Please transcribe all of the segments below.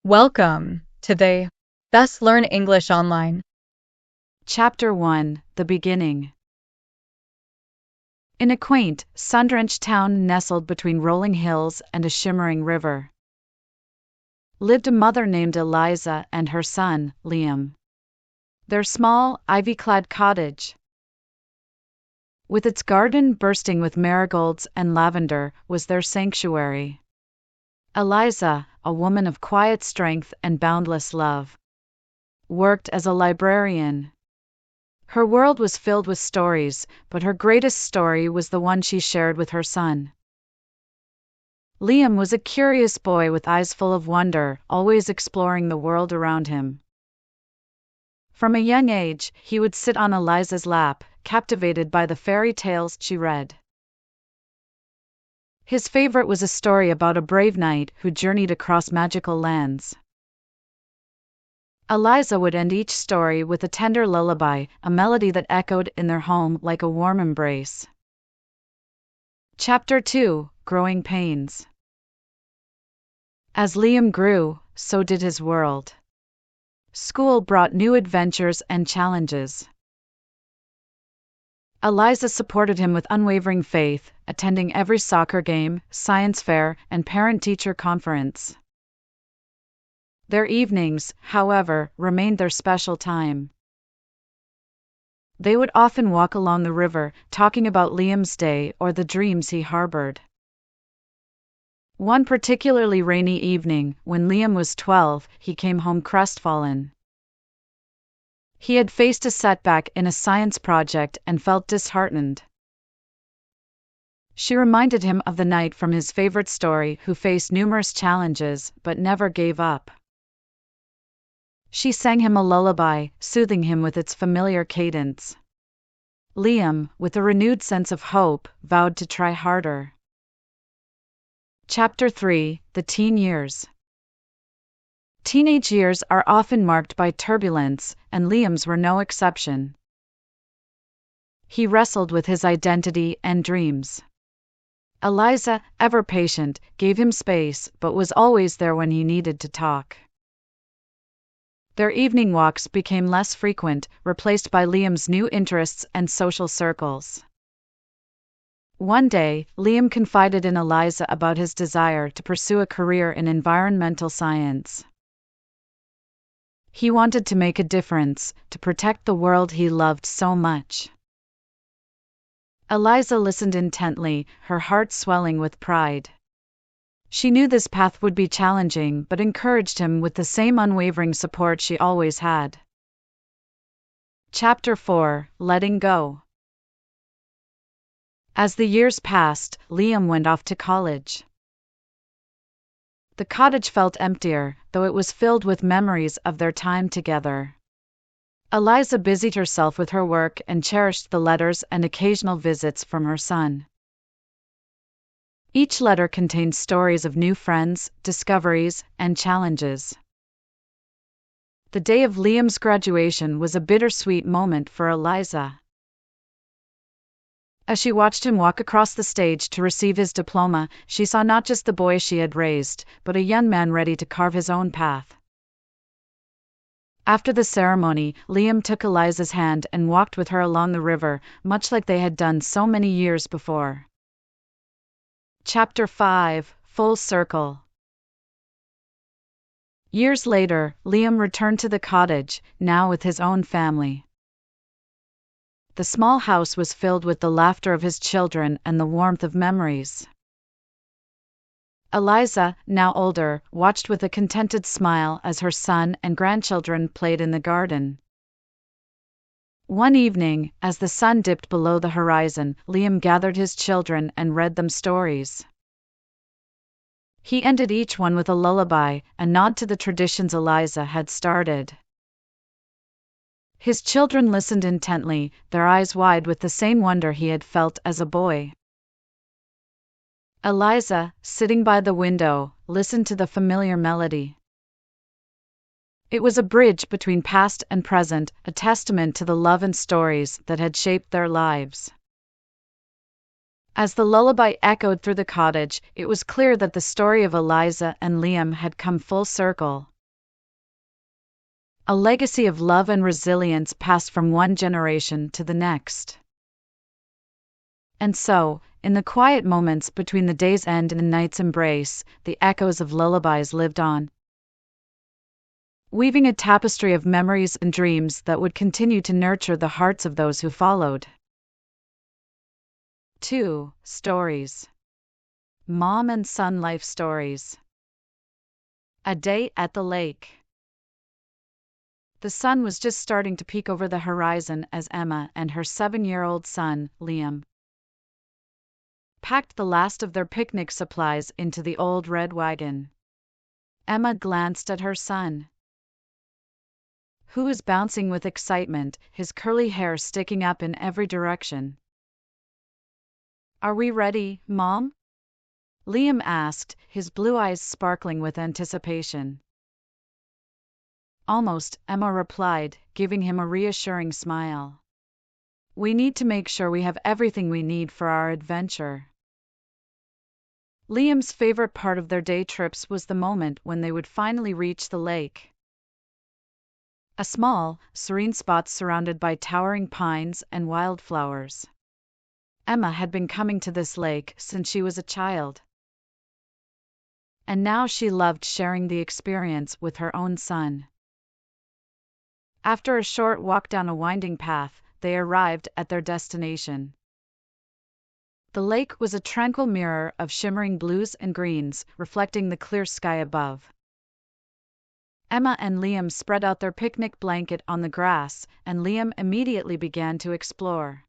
Welcome to the Best Learn English Online. Chapter 1: The Beginning. In a quaint, sun-drenched town nestled between rolling hills and a shimmering river, lived a mother named Eliza and her son, Liam. Their small, ivy-clad cottage, with its garden bursting with marigolds and lavender, was their sanctuary. Eliza, a woman of quiet strength and boundless love, worked as a librarian. Her world was filled with stories, but her greatest story was the one she shared with her son. Liam was a curious boy with eyes full of wonder, always exploring the world around him. From a young age, he would sit on Eliza's lap, captivated by the fairy tales she read. His favorite was a story about a brave knight who journeyed across magical lands. Eliza would end each story with a tender lullaby, a melody that echoed in their home like a warm embrace. Chapter 2: Growing Pains. As Liam grew, so did his world. School brought new adventures and challenges. Eliza supported him with unwavering faith, attending every soccer game, science fair, and parent-teacher conference. Their evenings, however, remained their special time. They would often walk along the river, talking about Liam's day or the dreams he harbored. One particularly rainy evening, when Liam was 12, he came home crestfallen. He had faced a setback in a science project and felt disheartened. She reminded him of the knight from his favorite story who faced numerous challenges but never gave up. She sang him a lullaby, soothing him with its familiar cadence. Liam, with a renewed sense of hope, vowed to try harder. Chapter 3: The Teen Years. Teenage years are often marked by turbulence, and Liam's were no exception. He wrestled with his identity and dreams. Eliza, ever patient, gave him space, but was always there when he needed to talk. Their evening walks became less frequent, replaced by Liam's new interests and social circles. One day, Liam confided in Eliza about his desire to pursue a career in environmental science. He wanted to make a difference, to protect the world he loved so much. Eliza listened intently, her heart swelling with pride. She knew this path would be challenging but encouraged him with the same unwavering support she always had. Chapter 4: Letting Go. As the years passed, Liam went off to college. The cottage felt emptier, though it was filled with memories of their time together. Eliza busied herself with her work and cherished the letters and occasional visits from her son. Each letter contained stories of new friends, discoveries, and challenges. The day of Liam's graduation was a bittersweet moment for Eliza. As she watched him walk across the stage to receive his diploma, she saw not just the boy she had raised, but a young man ready to carve his own path. After the ceremony, Liam took Eliza's hand and walked with her along the river, much like they had done so many years before. Chapter 5: Full Circle. Years later, Liam returned to the cottage, now with his own family. The small house was filled with the laughter of his children and the warmth of memories. Eliza, now older, watched with a contented smile as her son and grandchildren played in the garden. One evening, as the sun dipped below the horizon, Liam gathered his children and read them stories. He ended each one with a lullaby, a nod to the traditions Eliza had started. His children listened intently, their eyes wide with the same wonder he had felt as a boy. Eliza, sitting by the window, listened to the familiar melody. It was a bridge between past and present, a testament to the love and stories that had shaped their lives. As the lullaby echoed through the cottage, it was clear that the story of Eliza and Liam had come full circle. A legacy of love and resilience passed from one generation to the next. And so, in the quiet moments between the day's end and the night's embrace, the echoes of lullabies lived on, weaving a tapestry of memories and dreams that would continue to nurture the hearts of those who followed. 2. Stories. Mom and Son Life Stories. A day at the lake. The sun was just starting to peek over the horizon as Emma and her 7-year-old son, Liam, packed the last of their picnic supplies into the old red wagon. Emma glanced at her son, who was bouncing with excitement, his curly hair sticking up in every direction. "Are we ready, Mom?" Liam asked, his blue eyes sparkling with anticipation. "Almost," Emma replied, giving him a reassuring smile. "We need to make sure we have everything we need for our adventure." Liam's favorite part of their day trips was the moment when they would finally reach the lake. A small, serene spot surrounded by towering pines and wildflowers. Emma had been coming to this lake since she was a child, and now she loved sharing the experience with her own son. After a short walk down a winding path, they arrived at their destination. The lake was a tranquil mirror of shimmering blues and greens, reflecting the clear sky above. Emma and Liam spread out their picnic blanket on the grass, and Liam immediately began to explore.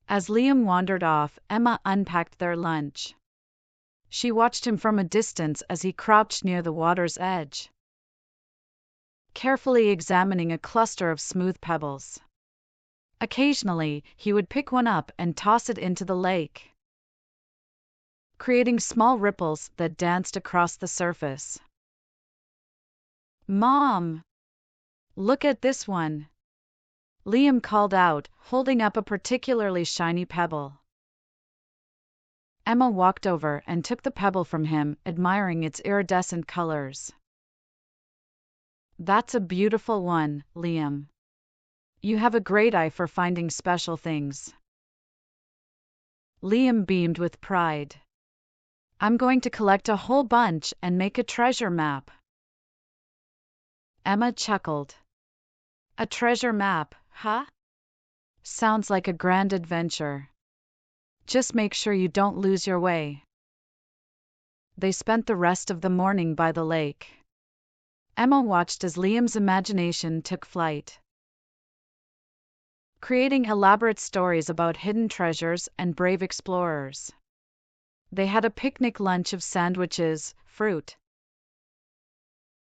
As Liam wandered off, Emma unpacked their lunch. She watched him from a distance as he crouched near the water's edge, carefully examining a cluster of smooth pebbles. Occasionally, he would pick one up and toss it into the lake, creating small ripples that danced across the surface. "Mom, look at this one," Liam called out, holding up a particularly shiny pebble. Emma walked over and took the pebble from him, admiring its iridescent colors. "That's a beautiful one, Liam. You have a great eye for finding special things." Liam beamed with pride. "I'm going to collect a whole bunch and make a treasure map." Emma chuckled. "A treasure map, huh? Sounds like a grand adventure. Just make sure you don't lose your way." They spent the rest of the morning by the lake. Emma watched as Liam's imagination took flight, creating elaborate stories about hidden treasures and brave explorers. They had a picnic lunch of sandwiches, fruit,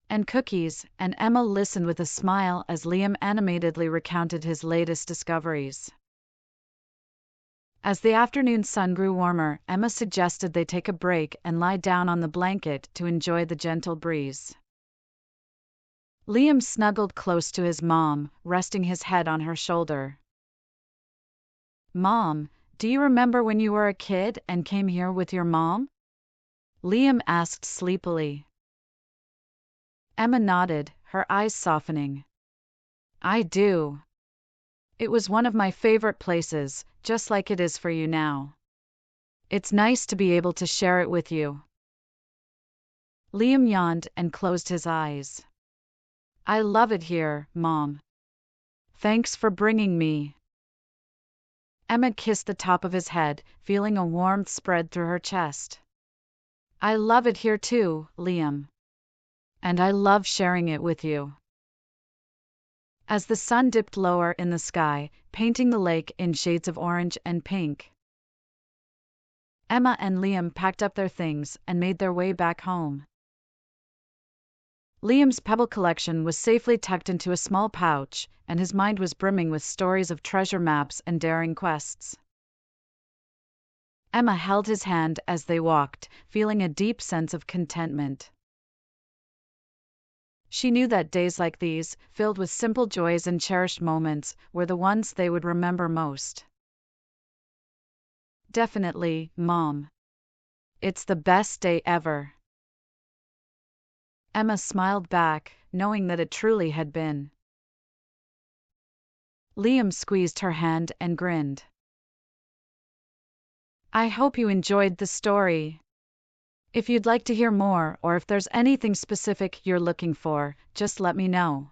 and cookies, and Emma listened with a smile as Liam animatedly recounted his latest discoveries. As the afternoon sun grew warmer, Emma suggested they take a break and lie down on the blanket to enjoy the gentle breeze. Liam snuggled close to his mom, resting his head on her shoulder. "Mom, do you remember when you were a kid and came here with your mom?" Liam asked sleepily. Emma nodded, her eyes softening. "I do. It was one of my favorite places, just like it is for you now. It's nice to be able to share it with you." Liam yawned and closed his eyes. "I love it here, Mom. Thanks for bringing me." Emma kissed the top of his head, feeling a warmth spread through her chest. "I love it here too, Liam. And I love sharing it with you." As the sun dipped lower in the sky, painting the lake in shades of orange and pink, Emma and Liam packed up their things and made their way back home. Liam's pebble collection was safely tucked into a small pouch, and his mind was brimming with stories of treasure maps and daring quests. Emma held his hand as they walked, feeling a deep sense of contentment. She knew that days like these, filled with simple joys and cherished moments, were the ones they would remember most. "Definitely, Mom. It's the best day ever." Emma smiled back, knowing that it truly had been. Liam squeezed her hand and grinned. I hope you enjoyed the story. If you'd like to hear more, or if there's anything specific you're looking for, just let me know.